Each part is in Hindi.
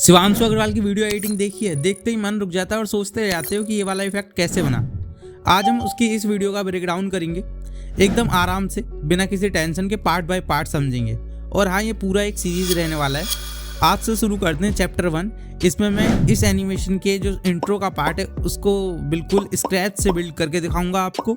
शिवांशु अग्रवाल की वीडियो एडिटिंग देखी है, देखते ही मन रुक जाता है और सोचते रह जाते हो कि ये वाला इफेक्ट कैसे बना। आज हम उसकी इस वीडियो का ब्रेकडाउन करेंगे, एकदम आराम से बिना किसी टेंशन के पार्ट बाय पार्ट समझेंगे। और हाँ, ये पूरा एक सीरीज रहने वाला है। आज से शुरू करते हैं चैप्टर 1। इसमें मैं इस एनिमेशन के जो इंट्रो का पार्ट है उसको बिल्कुल स्क्रैच से बिल्ड करके दिखाऊंगा आपको,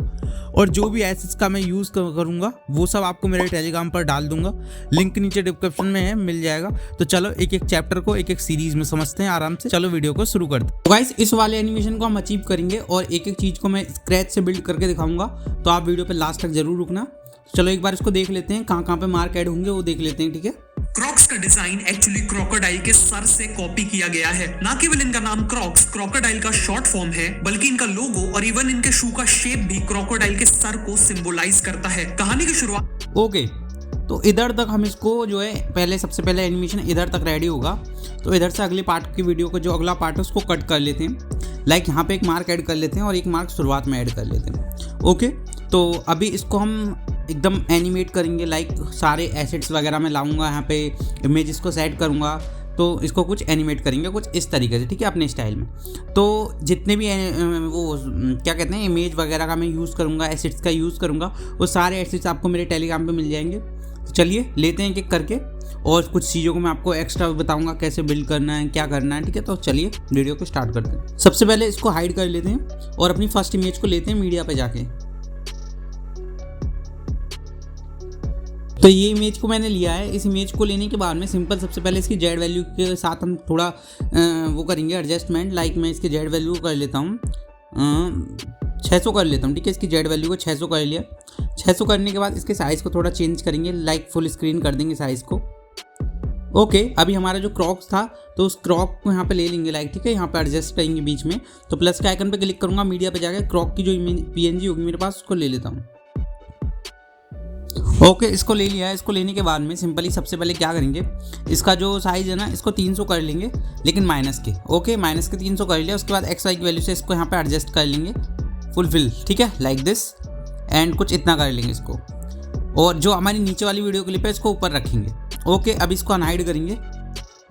और जो भी एसेट्स का मैं यूज़ करूंगा वो सब आपको मेरे टेलीग्राम पर डाल दूंगा। लिंक नीचे डिस्क्रिप्शन में है, मिल जाएगा। तो चलो एक एक चैप्टर को एक एक सीरीज में समझते हैं आराम से। चलो वीडियो को शुरू करते हैं। तो गाइस, इस वाले एनिमेशन को हम अचीव करेंगे और एक एक चीज़ को मैं स्क्रैच से बिल्ड करके दिखाऊंगा, तो आप वीडियो पर लास्ट तक जरूर रुकना। चलो एक बार इसको देख लेते हैं, कहाँ कहाँ पे मार्क ऐड होंगे वो देख लेते हैं, ठीक है। क्रॉक्स का डिजाइन एक्चुअली क्रोकोडाइल के सर से कॉपी किया गया है। ना केवल इनका नाम क्रॉक्स क्रोकोडाइल का शॉर्ट फॉर्म है, बल्कि इनका लोगो और इवन इनके शू का शेप भी क्रोकोडाइल के सर को सिंबलाइज करता है। कहानी की शुरुआत ओके, तो इधर तक हम इसको जो है पहले सबसे पहले एनिमेशन इधर तक रेडी होगा, तो इधर से अगले पार्ट की वीडियो को जो अगला पार्ट है उसको कट कर लेते हैं। लाइक यहाँ पे एक मार्क ऐड कर लेते हैं और एक मार्क शुरुआत में ऐड कर लेते हैं। ओके, तो अभी इसको हम एकदम एनिमेट करेंगे। लाइक सारे एसेट्स वगैरह मैं लाऊंगा, यहाँ पे इमेजेस को सेट करूँगा, तो इसको कुछ एनिमेट करेंगे कुछ इस तरीके से, ठीक है, अपने स्टाइल में। तो जितने भी वो क्या कहते हैं इमेज वगैरह का मैं यूज़ करूँगा, एसेट्स का यूज़ करूँगा, वो सारे एसेट्स आपको मेरे टेलीग्राम पे मिल जाएंगे। तो चलिए लेते हैं एक एक करके, और कुछ चीज़ों को मैं आपको एक्स्ट्रा बताऊँगा कैसे बिल्ड करना है, क्या करना है, ठीक है। तो चलिए वीडियो को स्टार्ट करते हैं। सबसे पहले इसको हाइड कर लेते हैं और अपनी फर्स्ट इमेज को लेते हैं मीडिया पर जाके। तो ये इमेज को मैंने लिया है। इस इमेज को लेने के बाद में सिंपल सबसे पहले इसकी जेड वैल्यू के साथ हम थोड़ा वो करेंगे एडजस्टमेंट। लाइक मैं इसकी जेड वैल्यू कर लेता हूँ 600 कर लेता हूँ, ठीक है। इसकी जेड वैल्यू को 600 कर लिया। 600 करने के बाद इसके साइज़ को थोड़ा चेंज करेंगे, लाइक फुल स्क्रीन कर देंगे साइज़ को। ओके, अभी हमारा जो क्रॉक्स था तो उस क्रॉक को यहाँ पे ले लेंगे, लाइक, ठीक है। यहाँ पे एडजस्ट करेंगे बीच में, तो प्लस के आइकन पे क्लिक करूँगा, मीडिया पे जाकर क्रॉक की जो PNG होगी मेरे पास उसको ले लेता हूँ। ओके, इसको ले लिया है। इसको लेने के बाद में सिंपली सबसे पहले क्या करेंगे, इसका जो साइज़ है ना इसको 300 कर लेंगे, लेकिन माइनस के। ओके, माइनस के 300 कर लिया। उसके बाद XY की वैल्यू से इसको यहाँ पे एडजस्ट कर लेंगे फुलफिल, ठीक है, लाइक दिस। एंड कुछ इतना कर लेंगे इसको, और जो हमारी नीचे वाली वीडियो क्लिप है इसको ऊपर रखेंगे। ओके, अब इसको अनहाइड करेंगे।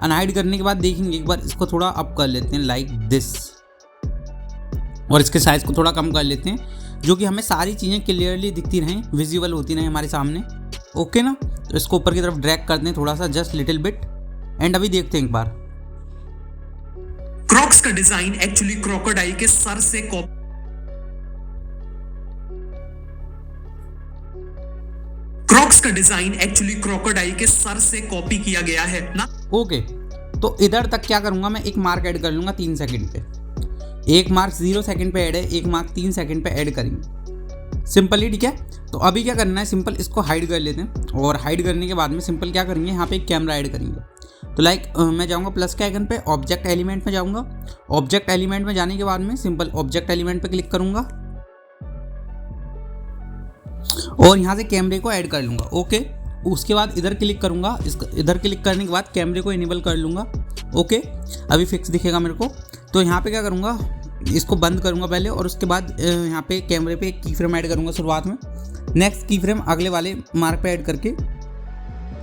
अनहाइड करने के बाद देखेंगे एक बार इसको थोड़ा अप कर लेते हैं, लाइक दिस, और इसके साइज़ को थोड़ा कम कर लेते हैं, जो कि हमें सारी चीज़ें क्लियरली दिखती रहें, विजिबल होती रहें हमारे सामने। ओके ना, तो इसको ऊपर की तरफ ड्रैग करते हैं थोड़ा सा, जस्ट लिटिल बिट। एंड अभी देखते हैं एक बार। क्रॉक्स का डिजाइन एक्चुअली क्रोकोडाइल के सर से कॉपी किया गया है ना। ओके, तो इधर तक क्या करूँगा मैं, एक मार्क ऐड कर लूँगा 3 सेकंड पे। एक मार्क 0 सेकंड पे ऐड है, एक मार्क 3 सेकंड पे ऐड करेंगे, सिंपली, ठीक है। तो अभी क्या करना है, सिंपल इसको हाइड कर लेते हैं, और हाइड करने के बाद में सिंपल क्या करेंगे, यहाँ पे एक कैमरा ऐड करेंगे। तो लाइक मैं जाऊँगा प्लस के आइकन पे, ऑब्जेक्ट एलिमेंट में जाऊँगा। ऑब्जेक्ट एलिमेंट में जाने के बाद में सिंपल ऑब्जेक्ट एलिमेंट पे क्लिक करूँगा और यहाँ से कैमरे को ऐड कर लूँगा। ओके, उसके बाद इधर क्लिक करूँगा, इधर क्लिक करने के बाद कैमरे को इनेबल कर लूँगा। ओके, अभी फिक्स दिखेगा मेरे को। तो यहाँ पे क्या करूँगा, इसको बंद करूँगा पहले, और उसके बाद यहाँ पे कैमरे पे एक की फ्रेम ऐड करूँगा शुरुआत में। नेक्स्ट की फ्रेम अगले वाले मार्क पे ऐड करके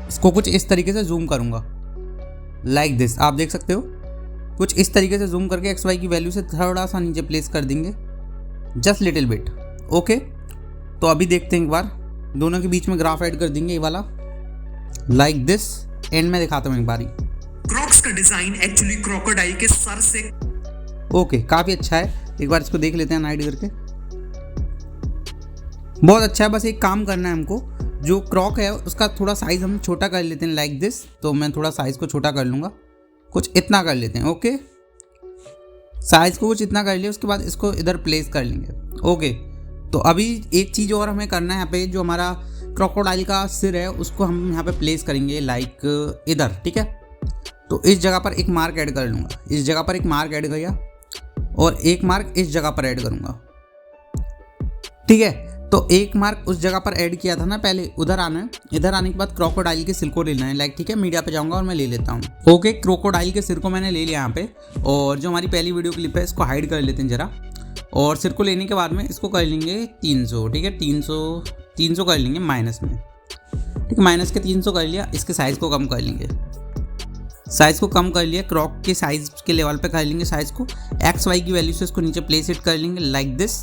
इसको कुछ इस तरीके से जूम करूँगा, लाइक दिस। आप देख सकते हो, कुछ इस तरीके से जूम करके XY की वैल्यू से थोड़ा सा नीचे प्लेस कर देंगे, जस्ट लिटिल बिट। ओके, तो अभी देखते हैं एक बार, दोनों के बीच में ग्राफ ऐड कर देंगे ये वाला, लाइक दिस। एंड में दिखाता हूँ एक बारी। क्रॉक्स का डिजाइन एक्चुअली क्रोकोडाइल के सर से ओके, काफ़ी अच्छा है। एक बार इसको देख लेते हैं हाइड करके, बहुत अच्छा है। बस एक काम करना है हमको, जो क्रॉक है उसका थोड़ा साइज़ हम छोटा कर लेते हैं, लाइक दिस। तो मैं थोड़ा साइज़ को छोटा कर लूँगा, कुछ इतना कर लेते हैं। ओके, साइज़ को कुछ इतना कर लिया, उसके बाद इसको इधर प्लेस कर लेंगे। ओके, तो अभी एक चीज़ और हमें करना है, यहाँ पे जो हमारा क्रोकोडाइल का सिर है उसको हम यहाँ पे प्लेस करेंगे, लाइक इधर, ठीक है। तो इस जगह पर एक मार्क ऐड कर लूँगा, इस जगह पर एक मार्क ऐड किया, और एक मार्क इस जगह पर ऐड करूँगा, ठीक है। तो एक मार्क उस जगह पर ऐड किया था ना पहले, उधर आना है। इधर आने के बाद क्रोकोडाइल के सिर को लेना है, लाइक, ठीक है। मीडिया पे जाऊँगा और मैं ले लेता हूँ। ओके, क्रोकोडाइल के सिर को मैंने ले लिया यहाँ पे, और जो हमारी पहली वीडियो क्लिप है इसको हाइड कर लेते हैं ज़रा। और सिर को लेने के बाद में इसको कर लेंगे 300, ठीक है। 300 कर लेंगे माइनस में, ठीक है। माइनस के 300 कर लिया। इसके साइज़ को कम कर लेंगे, साइज़ को कम कर लिया, क्रॉक के साइज़ के लेवल पे कर लेंगे साइज़ को, एक्स वाई की वैल्यू से इसको नीचे प्लेस इट कर लेंगे लाइक दिस,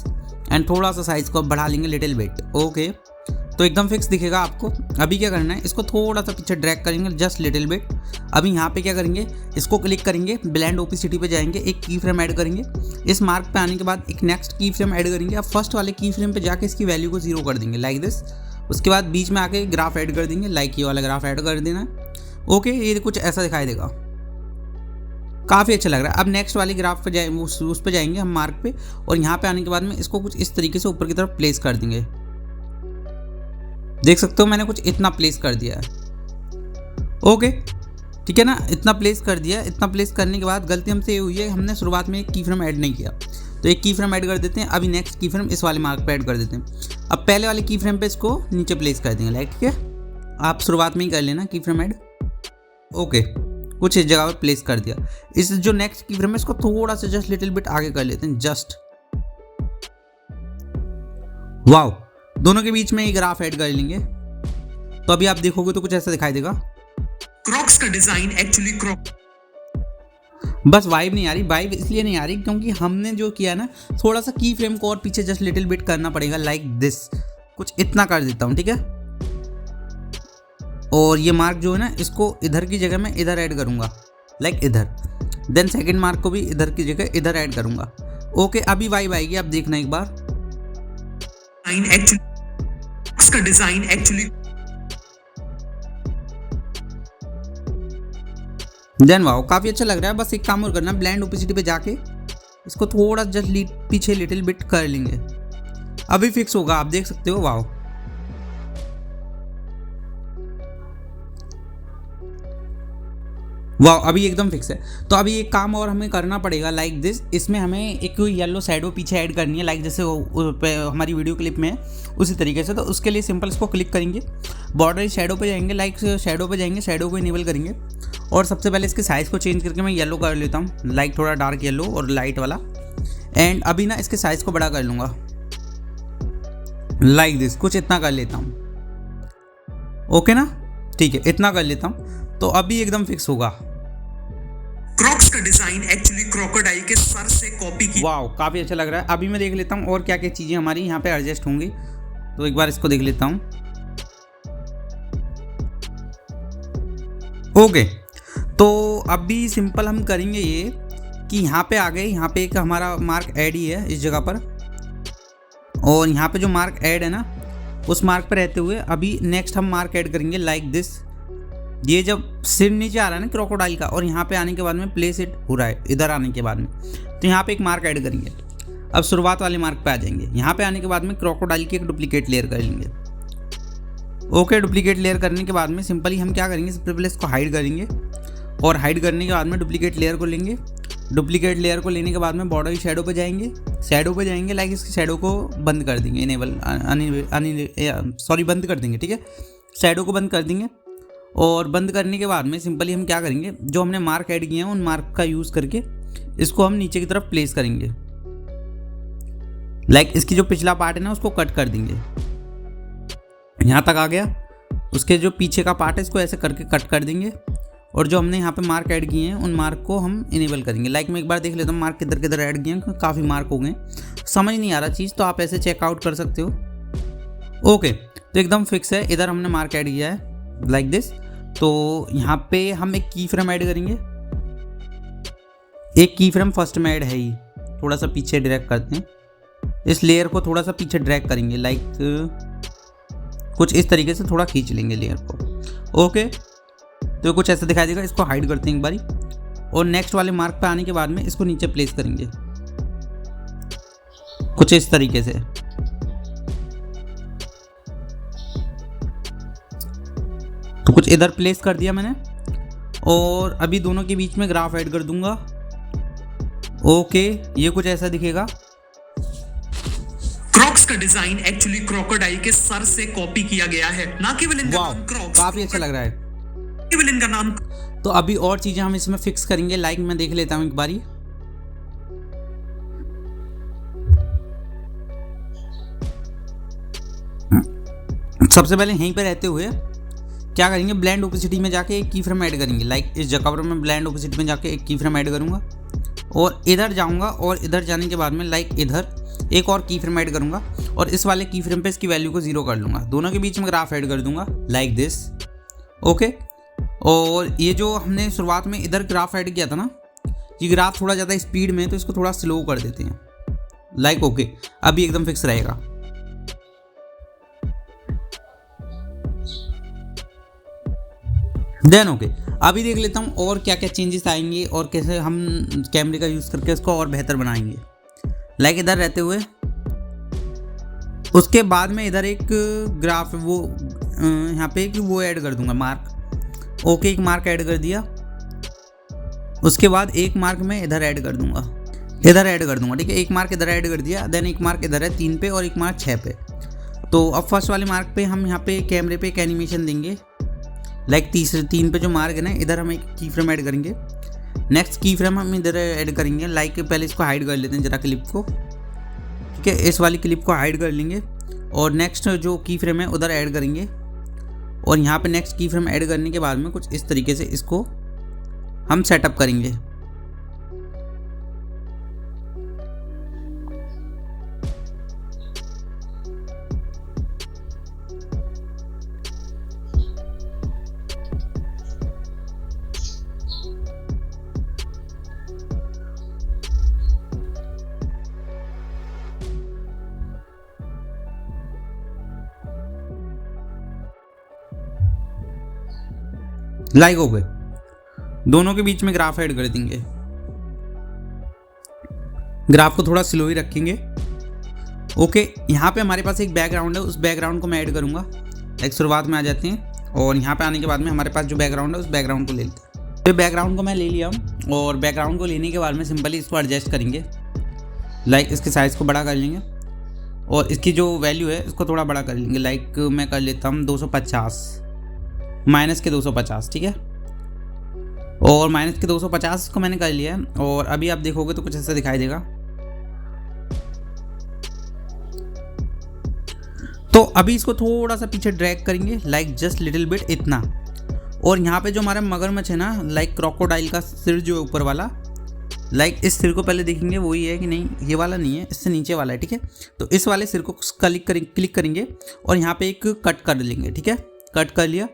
एंड थोड़ा सा साइज़ को बढ़ा लेंगे लिटिल बिट। ओके, तो एकदम फिक्स दिखेगा आपको। अभी क्या करना है, इसको थोड़ा सा पीछे ड्रैग करेंगे जस्ट लिटिल बिट। अभी यहाँ पे क्या करेंगे, इसको क्लिक करेंगे, ब्लेंड ओपेसिटी पे जाएंगे, एक की फ्रेम ऐड करेंगे। इस मार्क पे आने के बाद एक नेक्स्ट की फ्रेम ऐड करेंगे। अब फर्स्ट वाले की फ्रेम पे जाके इसकी वैल्यू को 0 कर देंगे लाइक दिस। उसके बाद बीच में आके ग्राफ ऐड कर देंगे, लाइक ये वाला ग्राफ ऐड कर देना है। ओके, ये कुछ ऐसा दिखाई देगा, काफ़ी अच्छा लग रहा है। अब नेक्स्ट वाली ग्राफ पे जाए, उस पे जाएंगे हम मार्क पे, और यहाँ पे आने के बाद में इसको कुछ इस तरीके से ऊपर की तरफ प्लेस कर देंगे। देख सकते हो मैंने कुछ इतना प्लेस कर दिया है। ओके, ठीक है ना, इतना प्लेस कर दिया। इतना प्लेस करने के बाद गलती हमसे ये हुई है, हमने शुरुआत में एक की फ्रेम ऐड नहीं किया, तो एक की फ्रेम ऐड कर देते हैं। अभी नेक्स्ट की फ्रेम इस वाले मार्क पे ऐड कर देते हैं। अब पहले वाले की फ्रेम पे इसको नीचे प्लेस कर देंगे लाइक, ठीक है, आप शुरुआत में ही कर लेना की फ्रेम ऐड। ओके, कुछ इस जगह पर प्लेस कर दिया। इस जो नेक्स्ट की फ्रेम है इसको थोड़ा सा जस्ट लिटिल बिट आगे कर लेते हैं, जस्ट। वाओ, दोनों के बीच में एक ग्राफ ऐड कर लेंगे, तो अभी आप देखोगे तो कुछ ऐसा दिखाई देगा। क्रॉक्स का डिजाइन एक्चुअली क्रॉक, बस वाइब नहीं आ रही। वाइब इसलिए नहीं आ रही क्योंकि हमने जो किया ना, थोड़ा सा की फ्रेम को और पीछे जस्ट लिटिल बिट करना पड़ेगा लाइक दिस। कुछ इतना कर देता हूँ, ठीक है। और ये मार्क जो है ना, इसको इधर की जगह मैं इधर ऐड करूँगा लाइक इधर। देन सेकंड मार्क को भी इधर की जगह इधर ऐड करूँगा। ओके, अभी वाइब आएगी, आप देखना एक बार। इसका डिजाइन एक्चुअली, देन वाओ, काफ़ी अच्छा लग रहा है। बस एक काम और करना, ब्लेंड ओपेसिटी पे जाके इसको थोड़ा जस्ट पीछे लिटिल बिट कर लेंगे, अभी फिक्स होगा, आप देख सकते हो। वाओ, वाह, अभी एकदम फिक्स है। तो अभी एक काम और हमें करना पड़ेगा लाइक दिस। इसमें हमें एक येलो शैडो पीछे ऐड करनी है लाइक जैसे हमारी वीडियो क्लिप में है उसी तरीके से। तो उसके लिए सिंपल इसको क्लिक करेंगे, बॉर्डर शैडो पे जाएंगे, लाइक शैडो पे जाएंगे, शैडो को इनेबल करेंगे, और सबसे पहले इसके साइज़ को चेंज करके मैं येलो कर लेता हूँ, लाइक थोड़ा डार्क येलो और लाइट वाला। एंड अभी ना इसके साइज़ को बड़ा कर लूँगा लाइक दिस, कुछ इतना कर लेता हूँ। ओके ना, ठीक है, इतना कर लेता हूँ, तो अभी एकदम फिक्स होगा। क्रॉक्स का डिजाइन एक्चुअली क्रोकोडाइल के सर से कॉपी की। वाह, काफ़ी अच्छा लग रहा है। अभी मैं देख लेता हूँ और क्या क्या चीज़ें हमारी यहाँ पे एडजस्ट होंगी, तो एक बार इसको देख लेता हूँ। ओके, तो अभी सिंपल हम करेंगे ये कि यहाँ पे आ गए, यहाँ पे एक हमारा मार्क ऐड ही है इस जगह पर, और यहाँ पे जो मार्क ऐड है ना, उस मार्क पर रहते हुए अभी नेक्स्ट हम मार्क ऐड करेंगे लाइक दिस। ये जब सिर नीचे आ रहा है ना क्रोकोडाइल का, और यहाँ पे आने के बाद में प्लेस इट हो रहा है इधर आने के बाद में, तो यहाँ पे एक मार्क ऐड करेंगे। अब शुरुआत वाले मार्क पे आ जाएंगे, यहाँ पे आने के बाद में क्रोकोडाइल की एक डुप्लीकेट लेयर कर लेंगे। ओके, डुप्लीकेट लेयर करने के बाद में सिंपली हम क्या करेंगे, सबसे पहले इसको हाइड करेंगे, और हाइड करने के बाद में डुप्लीकेट लेयर को लेंगे। डुप्लीकेट लेयर को लेने के बाद में बॉर्डर की शैडो पे जाएंगे, शैडो पे जाएंगे, लाइक इसकी शैडो को बंद कर देंगे, इनेबल बंद कर देंगे, ठीक है, शैडो को बंद कर देंगे। और बंद करने के बाद में सिंपली हम क्या करेंगे, जो हमने मार्क ऐड किए हैं उन मार्क का यूज़ करके इसको हम नीचे की तरफ प्लेस करेंगे, लाइक इसकी जो पिछला पार्ट है ना उसको कट कर देंगे, यहाँ तक आ गया। उसके जो पीछे का पार्ट है इसको ऐसे करके कट कर देंगे, और जो हमने यहाँ पे मार्क ऐड किए हैं उन मार्क को हम इनेबल करेंगे। लाइक मैं एक बार देख लेता हूँ मार्क किधर किधर ऐड किए हैं, काफ़ी मार्क हो गए, समझ नहीं आ रहा चीज़, तो आप ऐसे चेकआउट कर सकते हो। ओके, तो एकदम फिक्स है, इधर हमने मार्क ऐड किया है लाइक दिस। तो यहाँ पे हम एक की फ्रेम ऐड करेंगे, एक की फ्रेम फर्स्ट में ऐड है ही, थोड़ा सा पीछे ड्रैग करते हैं, इस लेयर को थोड़ा सा पीछे ड्रैग करेंगे, लाइक कुछ इस तरीके से थोड़ा खींच लेंगे लेयर को। ओके, तो कुछ ऐसा दिखाई देगा, इसको हाइड करते हैं एक बारी, और नेक्स्ट वाले मार्क पे आने के बाद में इसको नीचे प्लेस करेंगे कुछ इस तरीके से। तो कुछ इधर प्लेस कर दिया मैंने, और अभी दोनों के बीच में ग्राफ ऐड कर दूंगा। ओके, ये कुछ ऐसा दिखेगा। क्रॉक्स का डिजाइन एक्चुअली क्रोकोडाइल के सर से कॉपी किया गया है, ना केवल इनका नाम क्रॉक्स, काफी अच्छा लग रहा है, केवल इनका नाम। तो अभी और चीजें हम इसमें फिक्स करेंगे, लाइक मैं देख लेता हूँ एक बारी। सबसे पहले यहीं पे रहते हुए क्या करेंगे, ब्लेंड ओपेसिटी में जाके एक की फ्रेम ऐड करेंगे। लाइक इस जगह पर मैं ब्लेंड ओपेसिटी में जाके एक की फ्रेम ऐड करूँगा और इधर जाऊँगा और इधर जाने के बाद में लाइक इधर एक और की फ्रेम ऐड करूँगा और इस वाले की फ्रेम पे इसकी वैल्यू को 0 कर लूँगा। दोनों के बीच में ग्राफ ऐड कर दूँगा लाइक दिस। ओके, और ये जो हमने शुरुआत में इधर ग्राफ ऐड किया था ना, ये ग्राफ थोड़ा ज़्यादा स्पीड में है तो इसको थोड़ा स्लो कर देते हैं। लाइक ओके, अभी एकदम फिक्स रहेगा। देन ओके, अभी देख लेता हूँ और क्या क्या चेंजेस आएंगे और कैसे हम कैमरे का यूज़ करके इसको और बेहतर बनाएंगे। लाइक इधर रहते हुए उसके बाद में इधर एक ग्राफ वो यहाँ पे एक वो ऐड कर दूंगा मार्क। ओके, एक मार्क ऐड कर दिया। उसके बाद एक मार्क मैं इधर ऐड कर दूंगा, ठीक है। एक मार्क इधर ऐड कर दिया। देन एक मार्क इधर है 3 पे और एक मार्क 6 पे। तो अब फर्स्ट वाले मार्क पे हम यहाँ पे कैमरे पे एक एनिमेशन देंगे। लाइक 3 पे जो मार्क है ना, इधर हम एक की फ्रेम ऐड करेंगे। नेक्स्ट की फ्रेम हम इधर ऐड करेंगे। लाइक पहले इसको हाइड कर लेते हैं जरा क्लिप को, ठीक है। इस वाली क्लिप को हाइड कर लेंगे और नेक्स्ट जो की फ्रेम है उधर ऐड करेंगे और यहाँ पे नेक्स्ट की फ्रेम ऐड करने के बाद में कुछ इस तरीके से इसको हम सेटअप करेंगे। लाइक हो गए, दोनों के बीच में ग्राफ ऐड कर देंगे। ग्राफ को थोड़ा स्लो ही रखेंगे। ओके, यहाँ पे हमारे पास एक बैकग्राउंड है, उस बैकग्राउंड को मैं ऐड करूँगा। एक शुरुआत में आ जाते हैं और यहाँ पे आने के बाद में हमारे पास जो बैकग्राउंड है उस बैकग्राउंड को ले लेते हैं। तो बैकग्राउंड को मैं ले लिया हूँ और बैकग्राउंड को लेने के बाद में सिंपली इसको एडजस्ट करेंगे। लाइक इसके साइज़ को बड़ा कर लेंगे और इसकी जो वैल्यू है इसको थोड़ा बड़ा कर लेंगे। लाइक मैं कर लेता हूँ 250 माइनस के 250, ठीक है। और माइनस के 250 को मैंने कर लिया है और अभी आप देखोगे तो कुछ ऐसा दिखाई देगा। तो अभी इसको थोड़ा सा पीछे ड्रैग करेंगे, लाइक जस्ट लिटिल बिट, इतना। और यहाँ पे जो हमारा मगरमच्छ है ना, लाइक क्रोकोडाइल का सिर जो है ऊपर वाला, लाइक इस सिर को पहले देखेंगे वही है कि नहीं, ये वाला नहीं है, इससे नीचे वाला है, ठीक है। तो इस वाले सिर को क्लिक करेंगे और यहाँ पे एक कट कर लेंगे, ठीक है। कट कर लिया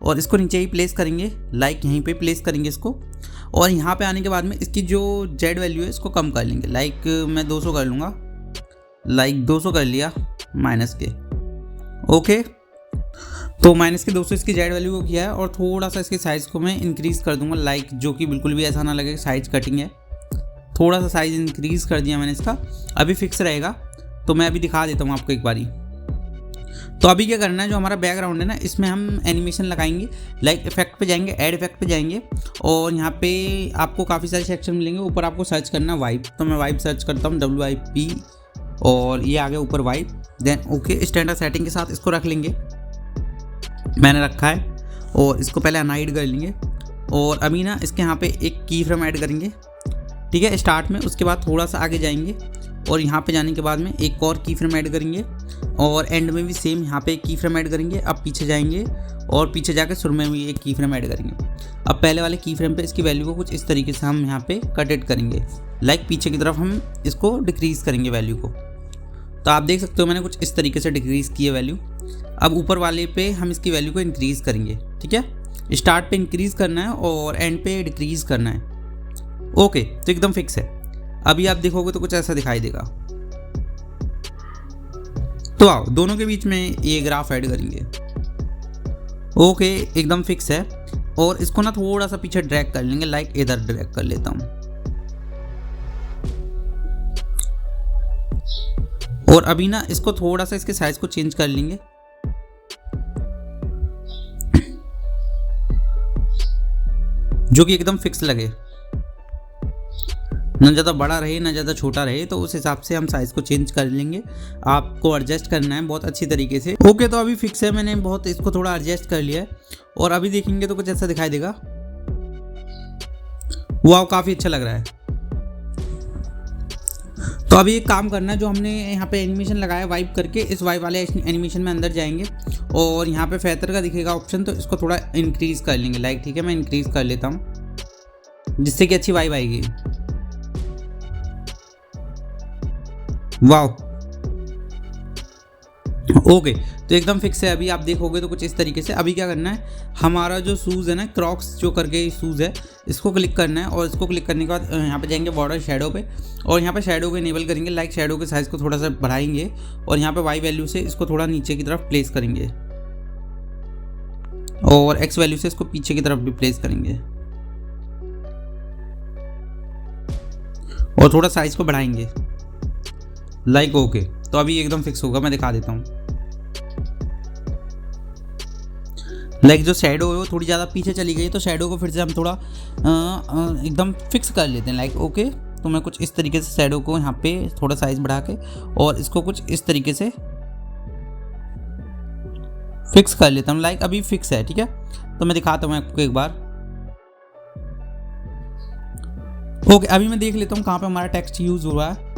और इसको नीचे ही प्लेस करेंगे, लाइक यहीं पे प्लेस करेंगे इसको। और यहाँ पे आने के बाद में इसकी जो जेड वैल्यू है इसको कम कर लेंगे। लाइक मैं 200 कर लूँगा, लाइक 200 कर लिया माइनस के। ओके, तो माइनस के 200 इसकी जेड वैल्यू को किया है और थोड़ा सा इसके साइज़ को मैं इंक्रीज़ कर दूँगा। लाइक जो कि बिल्कुल भी ऐसा ना लगे साइज़ कटिंग है, थोड़ा सा साइज़ इंक्रीज़ कर दिया मैंने इसका। अभी फिक्स रहेगा, तो मैं अभी दिखा देता हूँ आपको एक बारी। तो अभी क्या करना है, जो हमारा बैकग्राउंड है ना, इसमें हम एनिमेशन लगाएंगे। लाइक इफेक्ट पे जाएंगे, ऐड इफेक्ट पे जाएंगे और यहाँ पे आपको काफ़ी सारे सेक्शन मिलेंगे। ऊपर आपको सर्च करना वाइब, तो मैं वाइब सर्च करता हूँ, WIP, और ये आ गया ऊपर vibe. Then okay, standard setting के साथ इसको रख लेंगे, मैंने रखा है। और इसको पहले अनहाइड कर लेंगे और अभी ना इसके यहाँ पे एक की फ्रेम ऐड करेंगे, ठीक है, स्टार्ट में। उसके बाद थोड़ा सा आगे जाएंगे और यहाँ पे जाने के बाद में एक और की फ्रेम ऐड करेंगे और एंड में भी सेम यहाँ पे एक की फ्रेम ऐड करेंगे। अब पीछे जाएंगे और पीछे जाकर शुरू में भी एक की फ्रेम ऐड करेंगे। अब पहले वाले की फ्रेम पे इसकी वैल्यू को कुछ इस तरीके से हम यहाँ पे कट एड करेंगे। लाइक पीछे की तरफ हम इसको डिक्रीज़ करेंगे वैल्यू को। तो आप देख सकते हो मैंने कुछ इस तरीके से डिक्रीज़ की है वैल्यू। अब ऊपर वाले पे हम इसकी वैल्यू को इंक्रीज़ करेंगे, ठीक है। स्टार्ट पे इंक्रीज़ करना है और एंड पे डिक्रीज़ करना है। ओके, तो एकदम फिक्स है। अभी आप देखोगे तो कुछ ऐसा दिखाई देगा। तो आओ दोनों के बीच में ये ग्राफ ऐड करेंगे। ओके, एकदम फिक्स है। और इसको ना थोड़ा सा पीछे ड्रैग कर लेंगे, लाइक इधर ड्रैग कर लेता हूँ। और अभी ना इसको थोड़ा सा इसके साइज को चेंज कर लेंगे। जो कि एकदम फिक्स लगे, ना ज़्यादा बड़ा रहे ना ज़्यादा छोटा रहे, तो उस हिसाब से हम साइज़ को चेंज कर लेंगे। आपको एडजस्ट करना है बहुत अच्छी तरीके से। ओके, तो अभी फिक्स है, मैंने बहुत इसको थोड़ा एडजस्ट कर लिया है। और अभी देखेंगे तो कुछ ऐसा दिखाई देगा। वाह, काफ़ी अच्छा लग रहा है। तो अभी एक काम करना है, जो हमने यहाँ पे एनिमेशन लगाया वाइप करके, इस वाइप वाले एनिमेशन में अंदर जाएंगे और यहाँ पे फेदर का दिखेगा ऑप्शन, तो इसको थोड़ा इंक्रीज़ कर लेंगे। लाइक ठीक है, मैं इंक्रीज़ कर लेता हूँ जिससे कि अच्छी वाइब आएगी। वाह, ओके, तो एकदम फिक्स है। अभी आप देखोगे तो कुछ इस तरीके से। अभी क्या करना है, हमारा जो शूज़ है ना, क्रॉक्स जो करके शूज़ है, इसको क्लिक करना है। और इसको क्लिक करने के बाद यहाँ पे जाएंगे बॉर्डर शेडो पे, और यहाँ पे शेडो को इनेबल करेंगे। लाइक शेडो के साइज़ को थोड़ा सा बढ़ाएंगे, और यहाँ पे वाई वैल्यू से इसको थोड़ा नीचे की तरफ प्लेस करेंगे, और एक्स वैल्यू से इसको पीछे की तरफ भी प्लेस करेंगे, और थोड़ा साइज़ को बढ़ाएंगे। लाइक ओके, तो अभी एकदम फिक्स होगा। मैं दिखा देता हूँ। लाइक जो शेडो है वो थोड़ी ज़्यादा पीछे चली गई, तो शेडो को फिर से हम थोड़ा एकदम फिक्स कर लेते हैं। लाइक ओके, तो मैं कुछ इस तरीके से शेडो को यहाँ पे थोड़ा साइज़ बढ़ा के और इसको कुछ इस तरीके से फिक्स कर लेता हूँ। लाइक अभी फिक्स है, ठीक है। तो मैं दिखाता हूँ आपको एक बार। ओके, अभी मैं देख लेता हूँ कहाँ पे हमारा टेक्स्ट यूज़ हुआ है।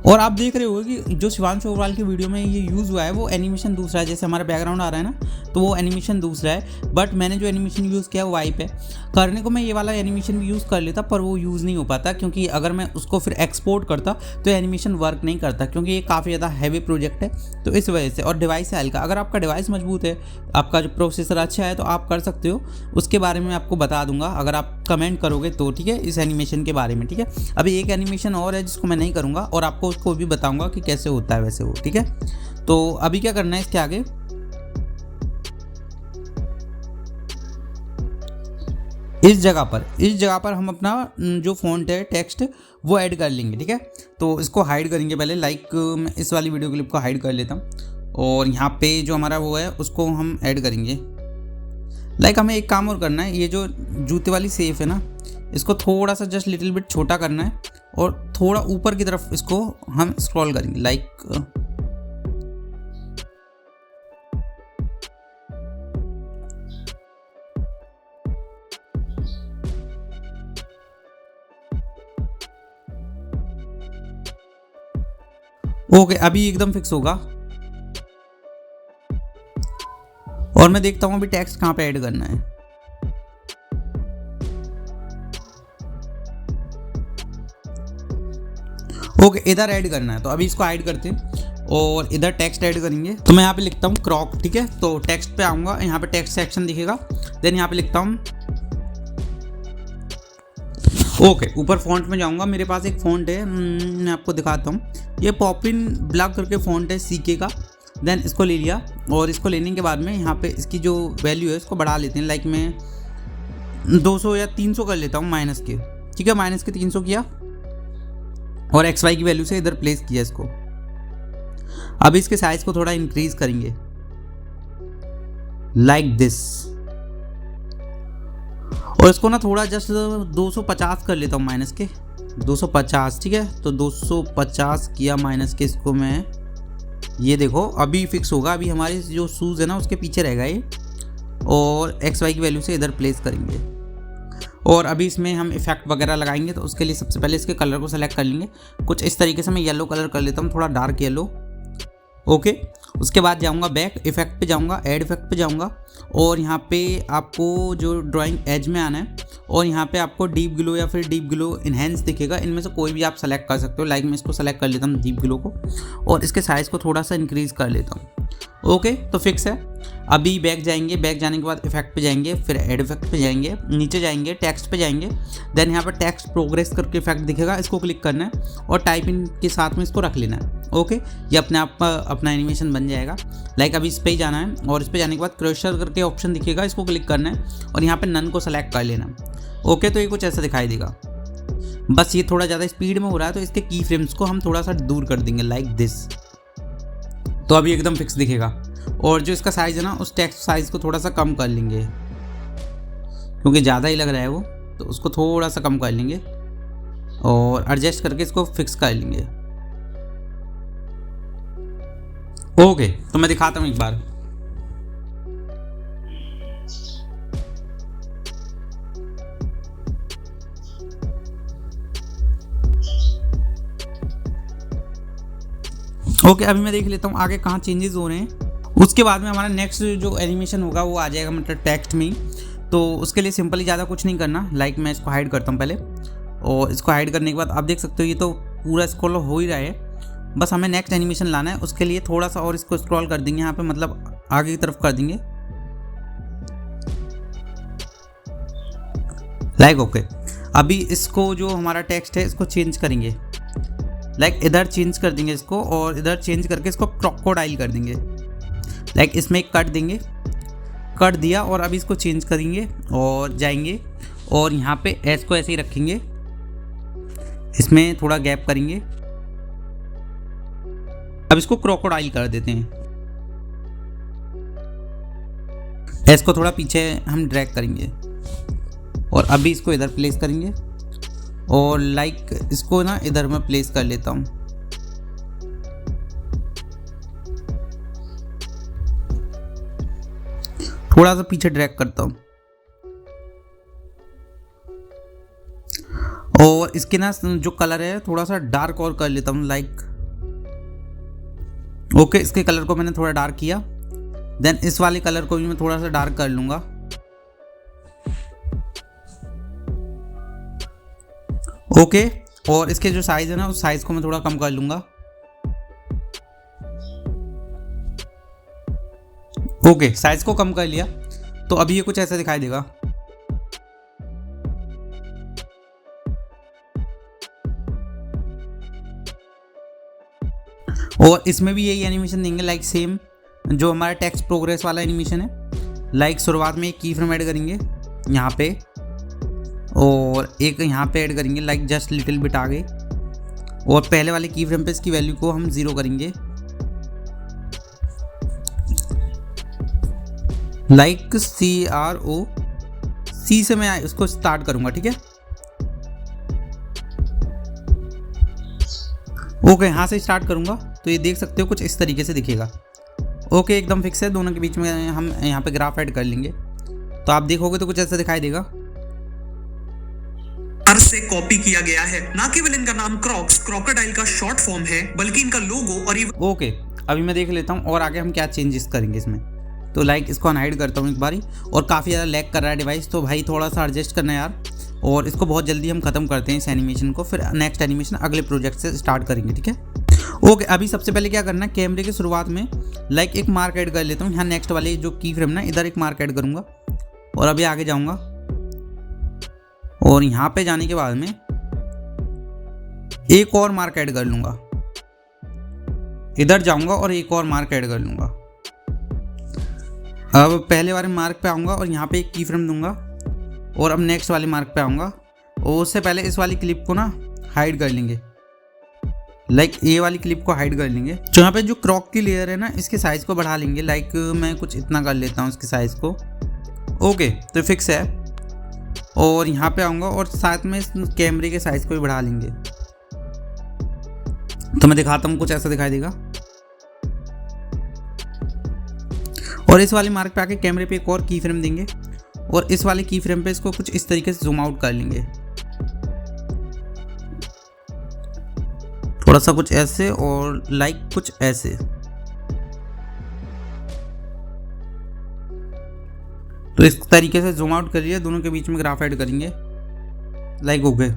और आप देख रहे होगे कि जो शिवांशु अग्रवाल की वीडियो में ये यूज़ हुआ है वो एनिमेशन दूसरा है। जैसे हमारा बैकग्राउंड आ रहा है ना, तो वो एनिमेशन दूसरा है, बट मैंने जो एनिमेशन यूज़ किया वो वाइप है। करने को मैं ये वाला एनिमेशन भी यूज़ कर लेता, पर वो यूज़ नहीं हो पाता, क्योंकि अगर मैं उसको फिर एक्सपोर्ट करता तो एनिमेशन वर्क नहीं करता, क्योंकि ये काफ़ी ज़्यादा हैवी प्रोजेक्ट है, तो इस वजह से। और डिवाइस है हल्का। अगर आपका डिवाइस मजबूत है, आपका जो प्रोसेसर अच्छा है, तो आप कर सकते हो। उसके बारे में आपको बता दूंगा अगर आप कमेंट करोगे तो, ठीक है, इस एनिमेशन के बारे में, ठीक है। अभी एक एनिमेशन और है जिसको मैं नहीं करूँगा, और आपको उसको भी बताऊँगा कि कैसे होता है वैसे वो, ठीक है। तो अभी क्या करना है इसके आगे, इस जगह पर हम अपना जो फॉन्ट है टेक्स्ट वो ऐड कर लेंगे, ठीक है। तो इसको हाइड करेंगे पहले। लाइक मैं इस वाली वीडियो क्लिप को हाइड कर लेता हूँ, और यहाँ पे जो हमारा वो है उसको हम ऐड करेंगे। लाइक हमें एक काम और करना है, ये जो जूते वाली सेफ है ना, इसको थोड़ा सा जस्ट लिटिल बिट छोटा करना है, और थोड़ा ऊपर की तरफ इसको हम स्क्रॉल करेंगे। लाइक ओके, अभी एकदम फिक्स होगा। और मैं देखता हूँ अभी टेक्स्ट कहाँ पे ऐड करना है। ओके, इधर ऐड करना है, तो अभी इसको ऐड करते हैं और इधर टेक्स्ट ऐड करेंगे। तो मैं यहाँ पे लिखता हूँ क्रॉक, ठीक है। तो टेक्स्ट पे आऊँगा, यहाँ पे टेक्स्ट सेक्शन दिखेगा, देन यहाँ पे लिखता हूँ ओके। ऊपर फॉन्ट में जाऊँगा, मेरे पास एक फॉन्ट है, मैं आपको दिखाता हूँ। ये पॉपिन ब्लॉक करके फॉन्ट है सीके का। देन इसको ले लिया, और इसको लेने के बाद में यहाँ पे इसकी जो वैल्यू है इसको बढ़ा लेते हैं। लाइक मैं 200 या 300 कर लेता हूँ माइनस के, ठीक है। माइनस के 300 किया, और एक्स वाई की वैल्यू से इधर प्लेस किया इसको। अब इसके साइज को थोड़ा इंक्रीज करेंगे, लाइक दिस। और इसको ना थोड़ा जस्ट 250 कर लेता हूँ माइनस के, 250, ठीक है। तो 250 किया माइनस के इसको मैं। ये देखो अभी फिक्स होगा। अभी हमारे जो शूज़ है ना उसके पीछे रहेगा ये, और एक्स वाई की वैल्यू से इधर प्लेस करेंगे। और अभी इसमें हम इफेक्ट वगैरह लगाएंगे, तो उसके लिए सबसे पहले इसके कलर को सेलेक्ट कर लेंगे। कुछ इस तरीके से मैं येलो कलर कर लेता हूँ, थोड़ा डार्क येलो, ओके। उसके बाद जाऊँगा बैक, इफेक्ट पे जाऊँगा, ऐड इफेक्ट पे जाऊँगा, और यहाँ पे आपको जो ड्राइंग एज में आना है, और यहाँ पे आपको डीप ग्लो या फिर डीप ग्लो इनहेंस दिखेगा। इनमें से कोई भी आप सेलेक्ट कर सकते हो। लाइक मैं इसको सेलेक्ट कर लेता हूँ डीप ग्लो को, और इसके साइज़ को थोड़ा सा इंक्रीज कर लेता हूँ, ओके। तो फिक्स है। अभी बैक जाएंगे, बैक जाने के बाद इफेक्ट पे जाएंगे, फिर ऐड इफेक्ट पे जाएंगे, नीचे जाएंगे टेक्स्ट पे जाएंगे, देन यहाँ पर टेक्स्ट प्रोग्रेस करके इफेक्ट दिखेगा, इसको क्लिक करना है और टाइप इन के साथ में इसको रख लेना है, ओके। ये अपने आप का अपना एनिमेशन बन जाएगा। लाइक अभी इस पे ही जाना है, और इस पे जाने के बाद क्रशर करके ऑप्शन दिखेगा, इसको क्लिक करना है, और यहाँ पे नन को सेलेक्ट कर लेना, ओके। तो ये कुछ ऐसा दिखाई देगा। बस ये थोड़ा ज़्यादा स्पीड में हो रहा है, तो इसके की फ्रेम्स को हम थोड़ा सा दूर कर देंगे, लाइक दिस। तो अभी एकदम फिक्स दिखेगा। और जो इसका साइज़ है ना, उस टेक्स्ट साइज़ को थोड़ा सा कम कर लेंगे, क्योंकि ज़्यादा ही लग रहा है वो, तो उसको थोड़ा सा कम कर लेंगे और एडजस्ट करके इसको फिक्स कर लेंगे, ओके। तो मैं दिखाता हूँ एक बार। ओके, अभी मैं देख लेता हूँ आगे कहाँ चेंजेस हो रहे हैं। उसके बाद में हमारा नेक्स्ट जो एनिमेशन होगा वो आ जाएगा मतलब टेक्स्ट में ही। तो उसके लिए सिंपली ज़्यादा कुछ नहीं करना। लाइक मैं इसको हाइड करता हूँ पहले, और इसको हाइड करने के बाद आप देख सकते हो ये तो पूरा स्क्रॉल हो ही रहा है। बस हमें नेक्स्ट एनिमेशन लाना है, उसके लिए थोड़ा सा और इसको स्क्रॉल कर देंगे यहाँ पे, मतलब आगे की तरफ कर देंगे। Like okay. अभी इसको जो हमारा टेक्स्ट है इसको चेंज करेंगे, लाइक इधर चेंज कर देंगे इसको, और इधर चेंज करके इसको क्रोकोडाइल कर देंगे। लाइक इसमें एक कट देंगे, कट दिया, और अभी इसको चेंज करेंगे और जाएंगे और यहाँ पे एस को ऐसे ही रखेंगे, इसमें थोड़ा गैप करेंगे। अब इसको क्रोकोडाइल कर देते हैं, एस को थोड़ा पीछे हम ड्रैग करेंगे, और अभी इसको इधर प्लेस करेंगे, और लाइक इसको ना इधर मैं प्लेस कर लेता हूँ। थोड़ा सा पीछे ड्रैग करता हूँ, और इसके ना जो कलर है थोड़ा सा डार्क और कर लेता हूँ। लाइक ओके, इसके कलर को मैंने थोड़ा डार्क किया। देन इस वाले कलर को भी मैं थोड़ा सा डार्क कर लूँगा। ओके, और इसके जो साइज है ना उस साइज को मैं थोड़ा कम कर लूँगा। ओके, साइज को कम कर लिया, तो अभी ये कुछ ऐसा दिखाई देगा। और इसमें भी यही एनिमेशन देंगे, लाइक सेम जो हमारा टेक्स्ट प्रोग्रेस वाला एनिमेशन है। लाइक शुरुआत में एक की फ्रेम ऐड करेंगे यहाँ पे, और एक यहाँ पे ऐड करेंगे लाइक जस्ट लिटिल बिट आगे, और पहले वाले की फ्रेम पे इसकी वैल्यू को हम 0 करेंगे। लाइक CRO, C से मैं इसको स्टार्ट करूंगा, ठीक है। ओके, यहाँ से स्टार्ट करूंगा तो ये देख सकते हो कुछ इस तरीके से दिखेगा। ओके, एकदम फिक्स है। दोनों के बीच में हम यहाँ पे ग्राफ ऐड कर लेंगे, तो आप देखोगे तो कुछ ऐसा दिखाई देगा। सर से कॉपी किया गया है। ना केवल इनका नाम क्रॉक्स क्रोकोडाइल का शॉर्ट फॉर्म है, बल्कि इनका लोगो और ओके, अभी मैं देख लेता हूँ और आगे हम क्या चेंजेस करेंगे इसमें। तो लाइक इसको अनहाइड करता हूँ एक बारी, और काफ़ी ज़्यादा लैग कर रहा है डिवाइस, तो भाई थोड़ा सा एडजस्ट करना यार। और इसको बहुत जल्दी हम ख़त्म करते हैं इस एनिमेशन को, फिर नेक्स्ट एनिमेशन अगले प्रोजेक्ट से स्टार्ट करेंगे, ठीक है। ओके, अभी सबसे पहले क्या करना है, कैमरे की शुरुआत में लाइक एक मार्क ऐड कर लेता हूँ। यहाँ नेक्स्ट वाले जो की फ्रेम ना इधर एक मार्क ऐड करूँगा, और अभी आगे जाऊँगा, और यहाँ पे जाने के बाद में एक और मार्क ऐड कर लूँगा। इधर जाऊँगा और एक और मार्क ऐड कर लूँगा। अब पहले वाले मार्क पे आऊँगा और यहाँ पे एक की फ्रेम दूंगा, और अब नेक्स्ट वाले मार्क पे आऊँगा, और उससे पहले इस वाली क्लिप को ना हाइड कर लेंगे। लाइक ये वाली क्लिप को हाइड कर लेंगे। जो यहाँ पे जो क्रॉक की लेयर है ना, इसके साइज़ को बढ़ा लेंगे। लाइक मैं कुछ इतना कर लेता हूँ इसके साइज़ को। ओके, तो फिक्स है। और यहाँ पे आऊँगा और साथ में इस कैमरे के साइज़ को भी बढ़ा लेंगे। तो मैं दिखाता हूँ, कुछ ऐसा दिखाई देगा। और इस वाले मार्क पे आके कैमरे पे एक और की फ्रेम देंगे, और इस वाले की फ्रेम पे इसको कुछ इस तरीके से जूम आउट कर लेंगे, थोड़ा सा कुछ ऐसे, और लाइक कुछ ऐसे। तो इस तरीके से जूम आउट कर लिया, दोनों के बीच में ग्राफ ऐड करेंगे। लाइक ओके,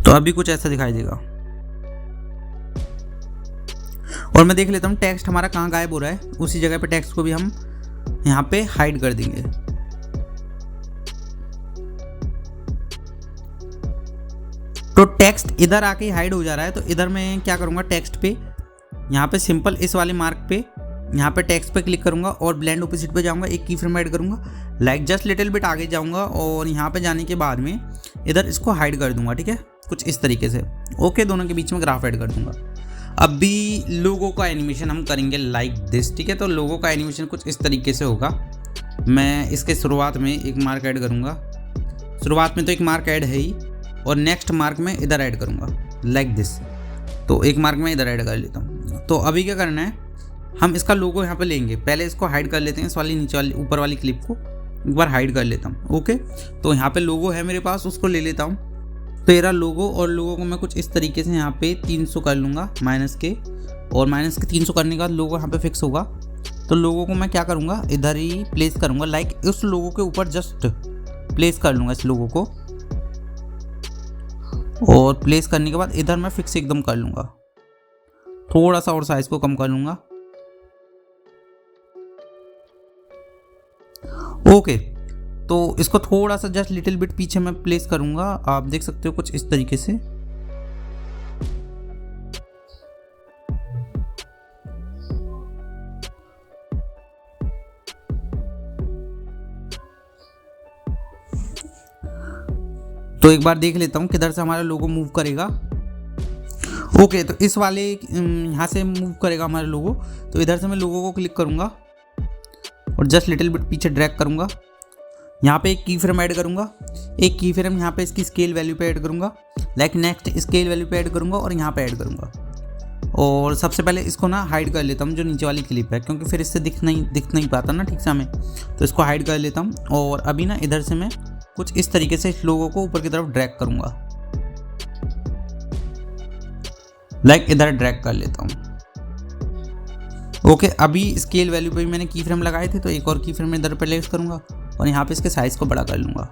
तो अभी कुछ ऐसा दिखाई देगा। और मैं देख लेता हूँ टेक्स्ट हमारा कहाँ गायब हो रहा है। उसी जगह पे टेक्स्ट को भी हम यहाँ पे हाइड कर देंगे। तो टेक्स्ट इधर आके हाइड हो जा रहा है, तो इधर मैं क्या करूँगा, टेक्स्ट पे यहाँ पे सिंपल इस वाले मार्क पे यहाँ पे टेक्स्ट पे क्लिक करूँगा, और ब्लेंड ऑपोजिट पे जाऊँगा, एक की फ्रेम ऐड करूँगा। लाइक जस्ट लिटिल बिट आगे जाऊँगा, और यहाँ पे जाने के बाद में इधर इसको हाइड कर दूँगा, ठीक है, कुछ इस तरीके से। ओके, दोनों के बीच में ग्राफ ऐड कर दूँगा। अभी लोगो का एनिमेशन हम करेंगे लाइक दिस, ठीक है। तो लोगो का एनिमेशन कुछ इस तरीके से होगा। मैं इसके शुरुआत में एक मार्क ऐड करूँगा। शुरुआत में तो एक मार्क ऐड है ही, और नेक्स्ट मार्क में इधर ऐड करूँगा लाइक दिस। तो एक मार्क में इधर ऐड कर लेता हूँ। तो अभी क्या करना है, हम इसका लोगो यहाँ पे लेंगे। पहले इसको हाइड कर लेते हैं, इस वाली नीचे वाली ऊपर वाली क्लिप को एक बार हाइड कर लेता हूँ। ओके, तो यहाँ पे लोगो है मेरे पास, उसको ले लेता हूँ। तो ये रहा लोगो, और लोगो को मैं कुछ इस तरीके से यहाँ पे 300 कर लूँगा माइनस के, और माइनस के 300 करने के बाद लोगो यहाँ पे फिक्स होगा। तो लोगो को मैं क्या करूँगा, इधर ही प्लेस करूँगा, लाइक उस लोगो के ऊपर जस्ट प्लेस कर लूँगा इस लोगो को, और प्लेस करने के बाद इधर मैं फिक्स एकदम कर लूँगा। थोड़ा सा और साइज को कम कर लूँगा। ओके, तो इसको थोड़ा सा जस्ट लिटिल बिट पीछे मैं प्लेस करूँगा, आप देख सकते हो कुछ इस तरीके से। तो एक बार देख लेता हूँ किधर से हमारा लोगो मूव करेगा। ओके, तो इस वाले यहाँ से मूव करेगा हमारा लोगो। तो इधर से मैं लोगो को क्लिक करूँगा और जस्ट लिटिल बिट पीछे ड्रैग करूँगा। यहाँ पे एक की फ्रेम ऐड करूँगा, एक की फ्रेम यहाँ पे इसकी स्केल वैल्यू पे ऐड करूँगा, लाइक नेक्स्ट स्केल वैल्यू पे ऐड करूँगा और यहाँ पे ऐड करूँगा। और सबसे पहले इसको ना हाइड कर लेता हूँ जो नीचे वाली क्लिप है, क्योंकि फिर इससे दिख नहीं पाता ना ठीक से हमें। तो इसको हाइड कर लेता हूँ और अभी ना इधर से मैं कुछ इस तरीके से इस लोगो को ऊपर की तरफ ड्रैग करूँगा, लाइक इधर ड्रैग कर लेता हूँ। ओके, अभी स्केल वैल्यू पे भी मैंने की फ्रेम लगाए थे, तो एक और की फ्रेम इधर पे प्लेस करूँगा और यहाँ पे इसके साइज को बड़ा कर लूँगा।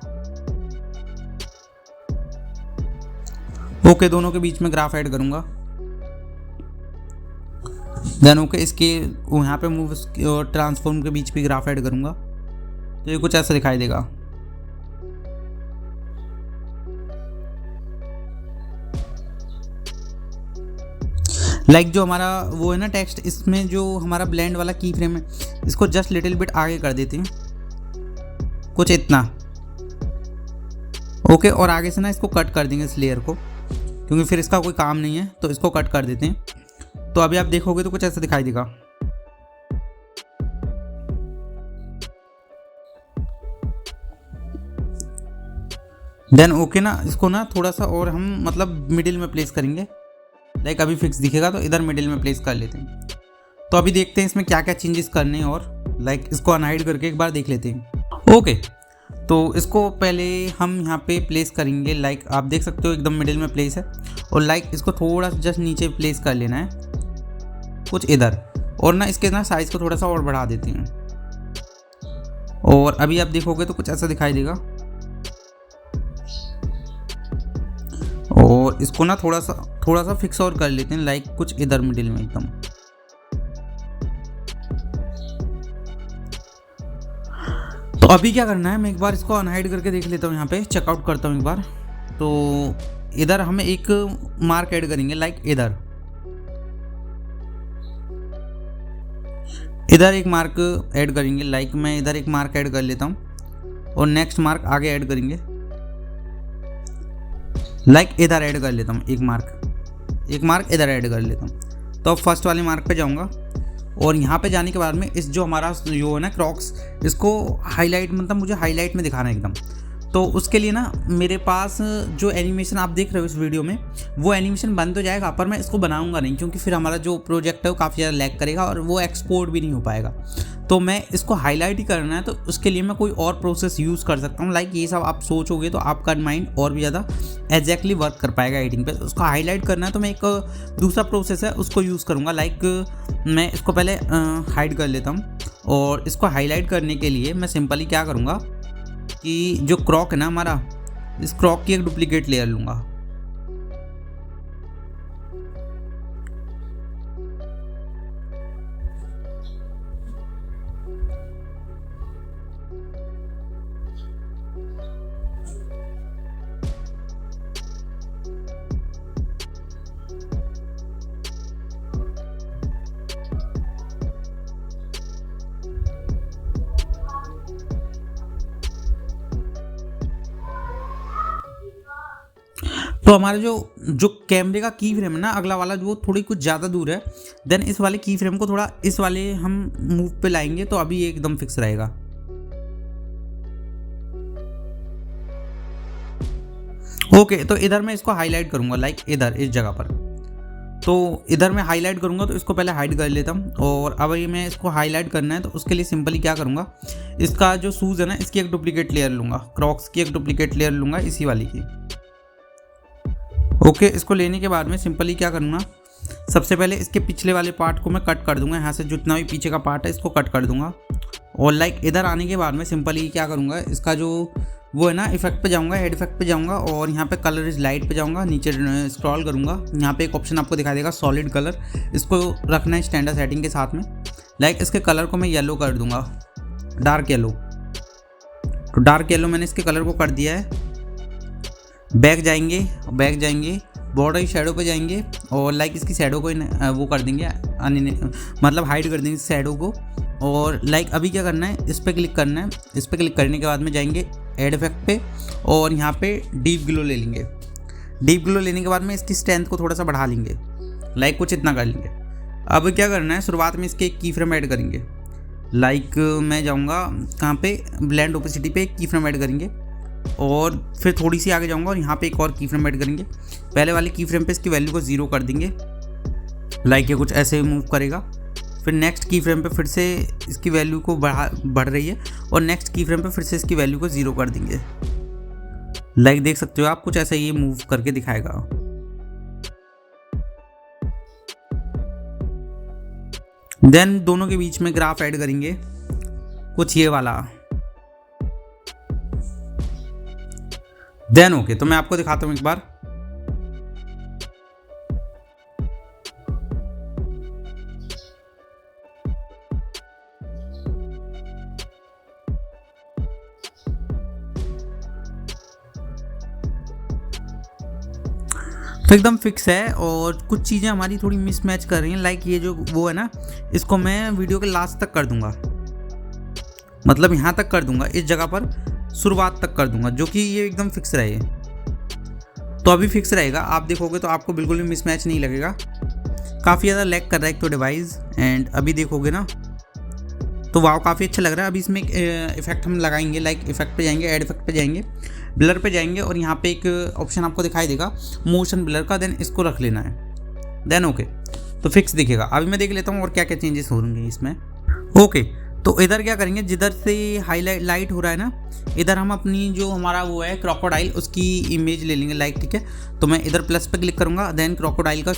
ओके, दोनों के बीच में ग्राफ ऐड करूँगा। देन ओके, इसके यहाँ पे मूव और ट्रांसफॉर्म के बीच भी ग्राफ ऐड करूँगा, तो ये कुछ ऐसा दिखाई देगा। लाइक जो हमारा वो है ना टेक्स्ट, इसमें जो हमारा ब्लेंड वाला की फ्रेम है, इसको जस्ट लिटिल बिट आगे कर देते हैं, कुछ इतना। ओके, और आगे से ना इसको कट कर देंगे इस लेयर को, क्योंकि फिर इसका कोई काम नहीं है, तो इसको कट कर देते हैं। तो अभी आप देखोगे तो कुछ ऐसा दिखाई देगा। देन ओके ना, इसको ना थोड़ा सा और हम मतलब मिडिल में प्लेस करेंगे, लाइक अभी फिक्स दिखेगा तो इधर मिडिल में प्लेस कर लेते हैं। तो अभी देखते हैं इसमें क्या क्या चेंजेस करने हैं, और लाइक इसको अनहाइड करके एक बार देख लेते हैं। ओके, तो इसको पहले हम यहाँ पे प्लेस करेंगे, लाइक आप देख सकते हो एकदम मिडिल में प्लेस है, और लाइक इसको थोड़ा सा जस्ट नीचे प्लेस कर लेना है कुछ इधर, और ना इसके ना साइज़ को थोड़ा सा और बढ़ा देते हैं। और अभी आप देखोगे तो कुछ ऐसा दिखाई देगा। और इसको ना थोड़ा सा फिक्स और कर लेते हैं, लाइक कुछ इधर मिडिल में एकदम। तो अभी क्या करना है, मैं एक बार इसको अनहाइड करके देख लेता हूँ, यहाँ पे चेकआउट करता हूँ एक बार। तो इधर हमें एक मार्क ऐड करेंगे, लाइक इधर एक मार्क ऐड करेंगे, लाइक मैं इधर एक मार्क ऐड कर लेता हूँ और नेक्स्ट मार्क आगे ऐड करेंगे, लाइक इधर ऐड कर लेता हूँ एक मार्क इधर ऐड कर लेता हूँ। तो अब फर्स्ट वाले मार्क पे जाऊँगा, और यहाँ पे जाने के बाद में इस जो हमारा जो है ना क्रॉक्स, इसको हाईलाइट मतलब मुझे हाईलाइट में दिखाना है एकदम। तो उसके लिए ना मेरे पास जो एनिमेशन आप देख रहे हो इस वीडियो में, वो एनिमेशन बन तो जाएगा, पर मैं इसको बनाऊंगा नहीं, क्योंकि फिर हमारा जो प्रोजेक्ट है वो काफ़ी ज़्यादा लैग करेगा और वो एक्सपोर्ट भी नहीं हो पाएगा। तो मैं इसको हाईलाइट ही करना है, तो उसके लिए मैं कोई और प्रोसेस यूज़ कर सकता हूँ। लाइक ये सब आप सोचोगे तो आपका माइंड और भी ज़्यादा एग्जैक्टली वर्क कर पाएगा एडिटिंग पे। उसको हाईलाइट करना है तो मैं एक दूसरा प्रोसेस है उसको यूज़ करूँगा। लाइक मैं इसको पहले हाइड कर लेता हूँ, और इसको हाईलाइट करने के लिए मैं सिंपली क्या करूँगा कि जो क्रॉक है ना हमारा, इस क्रॉक की एक डुप्लीकेट लेयर लूँगा। तो हमारा जो कैमरे का की फ्रेम है ना अगला वाला, जो थोड़ी कुछ ज़्यादा दूर है, देन इस वाले की फ्रेम को थोड़ा इस वाले हम मूव पे लाएंगे, तो अभी ये एकदम फिक्स रहेगा। ओके, तो इधर मैं इसको हाईलाइट करूँगा, लाइक इधर इस जगह पर। तो इधर मैं हाईलाइट करूँगा, तो इसको पहले हाइड कर लेता हूँ। और अब ये मैं इसको हाईलाइट करना है, तो उसके लिए सिंपली क्या करूँगा, इसका जो शूज़ है ना, इसकी एक डुप्लीकेट लेयर लूँगा, क्रॉक्स की एक डुप्लीकेट लेयर लूँगा इसी वाली की। ओके, इसको लेने के बाद में सिंपली क्या करूँगा, सबसे पहले इसके पिछले वाले पार्ट को मैं कट कर दूंगा। यहाँ से जितना भी पीछे का पार्ट है इसको कट कर दूंगा। और लाइक इधर आने के बाद में सिंपली क्या करूँगा, इसका जो वो है ना इफेक्ट पे जाऊँगा, हेड इफेक्ट पे जाऊँगा और यहाँ पे कलर इज लाइट पे जाऊँगा, नीचे स्क्रॉल करूँगा। यहाँ पे एक ऑप्शन आपको दिखाई देगा सॉलिड कलर, इसको रखना है स्टैंडर्ड सेटिंग के साथ में। लाइक इसके कलर को मैं येलो कर दूँगा, डार्क येलो। तो डार्क येलो मैंने इसके कलर को कर दिया है। बैक जाएंगे, बॉर्डर शैडो पे जाएंगे और लाइक इसकी शैडो को वो कर देंगे, मतलब हाइड कर देंगे शैडो को। और लाइक अभी क्या करना है, इस पर क्लिक करना है। इस पर क्लिक करने के बाद में जाएंगे एड इफेक्ट पे और यहाँ पे डीप ग्लो ले लेंगे। डीप ग्लो लेने के बाद में इसकी स्ट्रेंथ को थोड़ा सा बढ़ा लेंगे, लाइक कुछ इतना कर लेंगे। अब क्या करना है, शुरुआत में इसके एक की फ्रेम ऐड करेंगे। लाइक मैं जाऊँगा कहाँ पे, ब्लेंड ओपेसिटी पे एक की फ्रेम ऐड करेंगे और फिर थोड़ी सी आगे जाऊँगा और यहाँ पे एक और की फ्रेम ऐड करेंगे। पहले वाले की फ्रेम पे इसकी वैल्यू को 0 कर देंगे, लाइक ये कुछ ऐसे मूव करेगा। फिर नेक्स्ट की फ्रेम पे फिर से इसकी वैल्यू को बढ़ रही है और नेक्स्ट की फ्रेम पे फिर से इसकी वैल्यू को 0 कर देंगे। लाइक देख सकते हो आप, कुछ ऐसा ये मूव करके दिखाएगा। देन दोनों के बीच में ग्राफ ऐड करेंगे, कुछ ये वाला। देन ओके, तो मैं आपको दिखाता हूँ एक बार। तो एकदम फिक्स है और कुछ चीज़ें हमारी थोड़ी मिसमैच कर रही हैं। लाइक ये जो वो है ना, इसको मैं वीडियो के लास्ट तक कर दूंगा, मतलब यहाँ तक कर दूंगा, इस जगह पर शुरुआत तक कर दूंगा, जो कि ये एकदम फिक्स रहे। तो अभी फिक्स रहेगा, आप देखोगे तो आपको बिल्कुल भी मिसमैच नहीं लगेगा। काफ़ी ज़्यादा लैग कर रहा है एक तो डिवाइस, एंड अभी देखोगे ना तो वाव काफ़ी अच्छा लग रहा है। अभी इसमें एक इफेक्ट हम लगाएंगे। लाइक इफेक्ट पे जाएंगे, एड इफेक्ट पे जाएंगे, ब्लर पे जाएंगे और यहाँ पे एक ऑप्शन आपको दिखाई देगा मोशन ब्लर का। देन इसको रख लेना है, देन ओके, तो फिक्स दिखेगा। अभी मैं देख लेता हूँ और क्या क्या चेंजेस होंगे इसमें। ओके, तो इधर क्या करेंगे, जिधर से हाईलाइट लाइट हो रहा है ना, इधर हम अपनी जो हमारा वो है क्रोकोडाइल, उसकी इमेज ले लेंगे। लाइक ठीक है, तो मैं इधर प्लस पे क्लिक करूँगा। देन क्रोकोडाइल का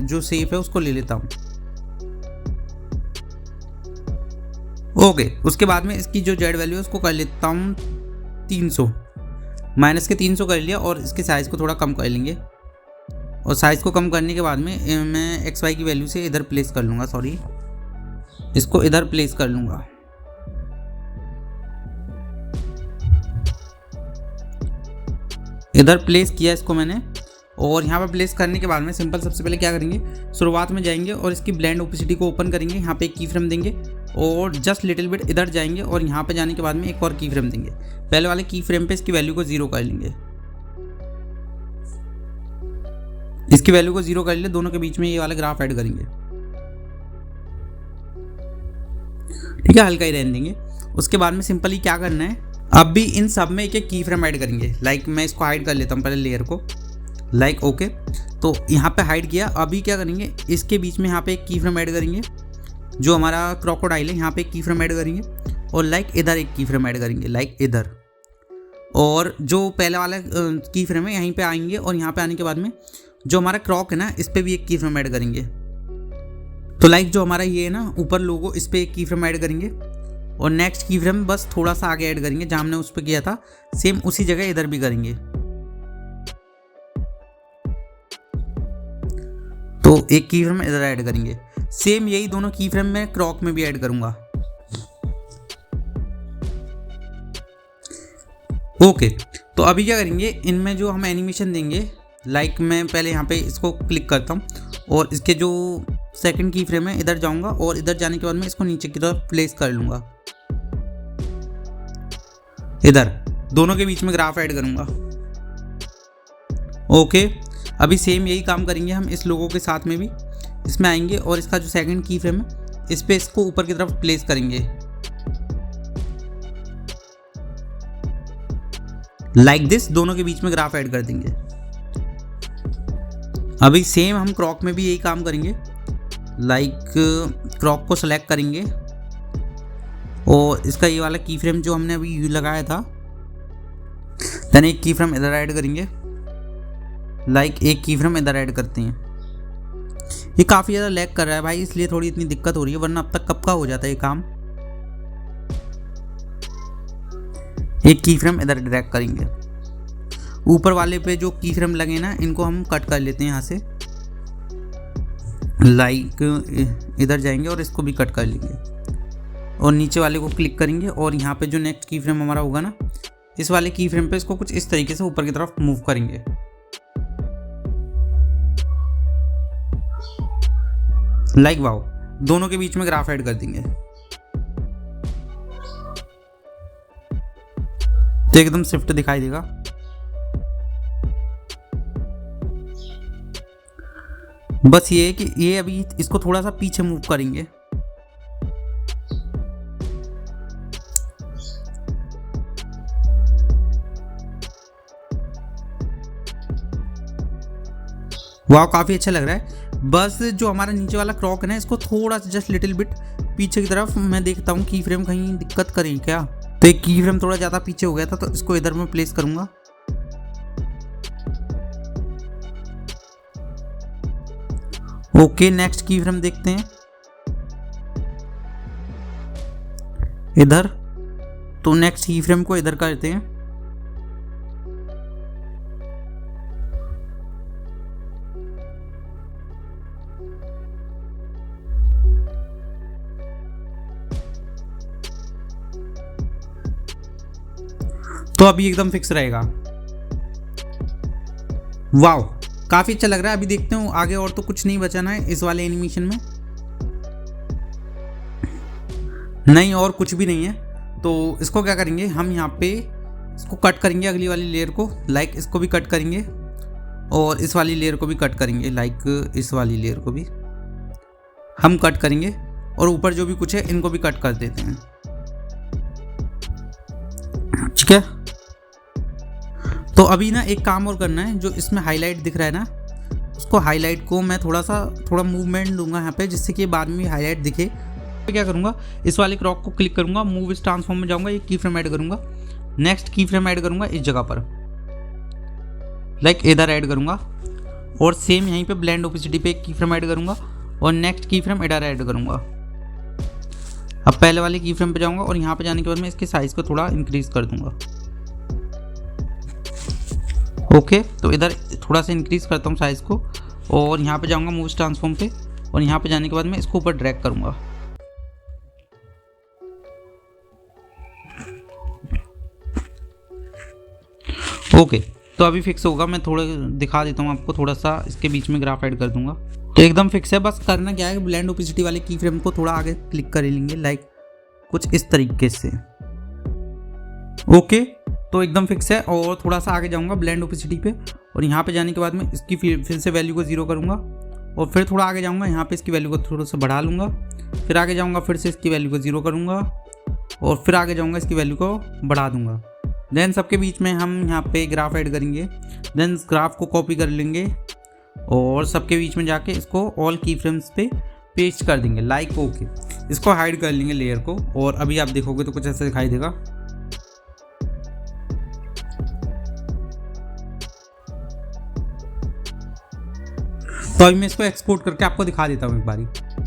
जो शेप है उसको ले लेता हूँ। ओके, उसके बाद में इसकी जो जेड वैल्यू है उसको कर लेता हूँ 300, माइनस के 300 कर लिया। और इसके साइज़ को थोड़ा कम कर लेंगे और साइज़ को कम करने के बाद में मैं एक्स वाई की वैल्यू से इधर प्लेस कर लूँगा, सॉरी इसको इधर प्लेस कर लूँगा। इधर प्लेस किया इसको मैंने, और यहाँ पर प्लेस करने के बाद में सिंपल सबसे पहले क्या करेंगे, शुरुआत में जाएंगे और इसकी ब्लेंड ओपेसिटी को ओपन करेंगे। यहाँ पे एक की फ्रेम देंगे और जस्ट लिटिल बिट इधर जाएंगे और यहाँ पे जाने के बाद में एक और की फ्रेम देंगे। पहले वाले की फ्रेम पे इसकी वैल्यू को 0 कर लेंगे, इसकी वैल्यू को 0 कर ले। दोनों के बीच में ये वाला ग्राफ ऐड करेंगे, ठीक है, हल्का ही रहने देंगे। उसके बाद में सिंपली क्या करना है, अब भी इन सब में एक एक की फ्रेम ऐड करेंगे। लाइक मैं इसको हाइड कर लेता हूँ पहले लेयर को, लाइक ओके, तो यहाँ पे हाइड किया। अभी क्या करेंगे, इसके बीच में यहाँ पे एक की फ्रेम ऐड करेंगे, जो हमारा क्रोकोडाइल है यहाँ पे एक की फ्रेम ऐड करेंगे और लाइक इधर एक की फ्रेम ऐड करेंगे, लाइक इधर। और जो पहले वाला की फ्रेम है यहीं पे आएंगे और यहाँ पे आने के बाद में जो हमारा क्रॉक है ना, इस पर भी एक की फ्रेम ऐड करेंगे। तो लाइक जो हमारा ये है ना ऊपर लोगो, इस पर एक की फ्रेम ऐड करेंगे और नेक्स्ट की फ्रेम बस थोड़ा सा आगे ऐड करेंगे, जहाँ हमने उस पर किया था सेम उसी जगह इधर भी करेंगे। तो एक की फ्रेम इधर ऐड करेंगे, सेम यही दोनों की फ्रेम में क्रॉक में भी ऐड करूंगा। ओके, तो अभी क्या करेंगे, इनमें जो हम एनिमेशन देंगे, लाइक मैं पहले यहाँ पे इसको क्लिक करता हूँ और इसके जो सेकंड की फ्रेम है इधर जाऊंगा और इधर जाने के बाद में इसको नीचे की तरफ प्लेस कर लूंगा। इधर दोनों के बीच में ग्राफ ऐड करूंगा। ओके, अभी सेम यही काम करेंगे हम इस लोगों के साथ में भी। इसमें आएंगे और इसका जो सेकंड की फ्रेम है इस पे इसको ऊपर की तरफ प्लेस करेंगे, लाइक दिस। दोनों के बीच में ग्राफ ऐड कर देंगे। अभी सेम हम क्रॉक में भी यही काम करेंगे। लाइक क्रॉक को सेलेक्ट करेंगे और इसका ये वाला की फ्रेम जो हमने अभी लगाया था, देन एक की फ्रेम इधर ऐड करेंगे लाइक एक की फ्रेम इधर ऐड करते हैं। ये काफ़ी ज़्यादा लैग कर रहा है भाई, इसलिए थोड़ी इतनी दिक्कत हो रही है, वरना अब तक कब का हो जाता है ये काम। एक की फ्रेम इधर ड्रैग करेंगे, ऊपर वाले पे जो की फ्रेम लगे ना इनको हम कट कर लेते हैं यहाँ से, लाइक इधर जाएंगे और इसको भी कट कर लेंगे और नीचे वाले को क्लिक करेंगे और यहाँ पे जो नेक्स्ट की फ्रेम हमारा होगा ना इस वाले की फ्रेम पे इसको कुछ इस तरीके से ऊपर की तरफ मूव करेंगे। लाइक वाओ, दोनों के बीच में ग्राफ ऐड कर देंगे तो एकदम शिफ्ट दिखाई देगा। बस ये है कि ये अभी इसको थोड़ा सा पीछे मूव करेंगे। वाह काफ़ी अच्छा लग रहा है। बस जो हमारा नीचे वाला क्रॉक है ना इसको थोड़ा सा जस्ट लिटिल बिट पीछे की तरफ मैं देखता हूँ की फ्रेम कहीं दिक्कत करेगी क्या। तो एक की फ्रेम थोड़ा ज़्यादा पीछे हो गया था तो इसको इधर मैं प्लेस करूँगा। ओके नेक्स्ट की फ्रेम देखते हैं इधर, तो नेक्स्ट की फ्रेम को इधर करते हैं। तो अभी एकदम फिक्स रहेगा। वाओ काफ़ी अच्छा लग रहा है। अभी देखते हैं आगे और तो कुछ नहीं बचाना है इस वाले एनिमेशन में, नहीं और कुछ भी नहीं है। तो इसको क्या करेंगे हम यहाँ पे इसको कट करेंगे अगली वाली लेयर को, लाइक इसको भी कट करेंगे और इस वाली लेयर को भी कट करेंगे, लाइक इस वाली लेयर को भी हम कट करेंगे और ऊपर जो भी कुछ है इनको भी कट कर देते हैं। ठीक है, तो अभी ना एक काम और करना है, जो इसमें हाईलाइट दिख रहा है ना उसको हाईलाइट को मैं थोड़ा मूवमेंट दूंगा यहाँ पे जिससे कि बाद में हाईलाइट दिखे। तो क्या करूँगा इस वाले क्रॉक को क्लिक करूँगा, मूव इस ट्रांसफॉर्म में जाऊँगा, एक की फ्रेम ऐड करूँगा, नेक्स्ट की फ्रेम ऐड करूँगा इस जगह पर, लाइक इधर ऐड करूँगा और सेम यहीं पे ब्लेंड ओपेसिटी पे एक की फ्रेम ऐड करूँगा और नेक्स्ट की फ्रेम इधर ऐड करूँगा। अब पहले वाले की फ्रेम पे जाऊँगा और यहाँ पे जाने के बाद मैं इसके साइज़ को थोड़ा इंक्रीज़ कर दूँगा। ओके तो इधर थोड़ा सा इंक्रीज़ करता हूँ साइज़ को और यहाँ पे जाऊँगा मूव ट्रांसफॉर्म पे और यहाँ पे जाने के बाद मैं इसको ऊपर ड्रैग करूँगा। ओके तो अभी फिक्स होगा। मैं थोड़ा दिखा देता हूँ आपको, थोड़ा सा इसके बीच में ग्राफ ऐड कर दूंगा तो एकदम फिक्स है। बस करना क्या है ब्लेंड ओपेसिटी वाले की फ्रेम को थोड़ा आगे क्लिक कर लेंगे, लाइक कुछ इस तरीके से। ओके तो एकदम फिक्स है और थोड़ा सा आगे जाऊंगा ब्लेंड ओपेसिटी पे और यहाँ पे जाने के बाद में इसकी फिर से वैल्यू को 0 करूँगा और फिर थोड़ा आगे जाऊँगा, यहाँ पे इसकी वैल्यू को थोड़ा सा बढ़ा लूँगा, फिर आगे जाऊँगा फिर से इसकी वैल्यू को 0 करूँगा और फिर आगे जाऊँगा इसकी वैल्यू को बढ़ा दूँगा। देन सबके बीच में हम यहाँ पे ग्राफ ऐड करेंगे, देन ग्राफ को कॉपी कर लेंगे और सबके बीच में जाके इसको ऑल की फ्रेम्स पे पेस्ट कर देंगे, लाइक ओके। इसको हाइड कर लेंगे लेयर को और अभी आप देखोगे तो कुछ ऐसा दिखाई देगा। तो अभी मैं इसको एक्सपोर्ट करके आपको दिखा देता हूँ एक बारी।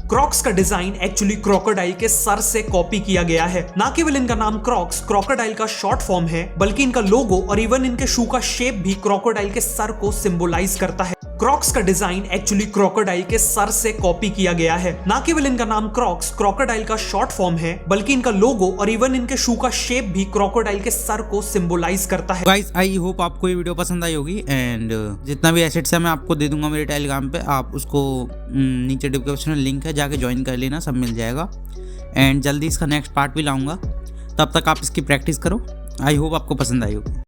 क्रॉक्स का डिजाइन एक्चुअली क्रोकोडाइल के सर से कॉपी किया गया है। ना केवल इनका नाम क्रॉक्स क्रोकोडाइल का शॉर्ट फॉर्म है, बल्कि इनका लोगो और इवन इनके शू का शेप भी क्रोकोडाइल के सर को सिंबलाइज करता है। क्रॉक्स का डिजाइन एक्चुअली क्रोकोडाइल के सर से कॉपी किया गया है। ना केवल इनका नाम क्रॉक्स क्रोकोडाइल का शॉर्ट फॉर्म है, बल्कि इनका लोगो और इवन इनके शू का शेप भी क्रोकोडाइल के सर को सिंबलाइज करता है। गाइस आई होप आपको ये वीडियो पसंद आई होगी एंड जितना भी एसेट्स है मैं आपको दे दूंगा मेरे टेलीग्राम पे, आप उसको नीचे डिस्क्रिप्शन में लिंक है जाके ज्वाइन कर लेना, सब मिल जाएगा। एंड जल्दी इसका नेक्स्ट पार्ट भी लाऊंगा, तब तक आप इसकी प्रैक्टिस करो। आई होप आपको पसंद आई होगी।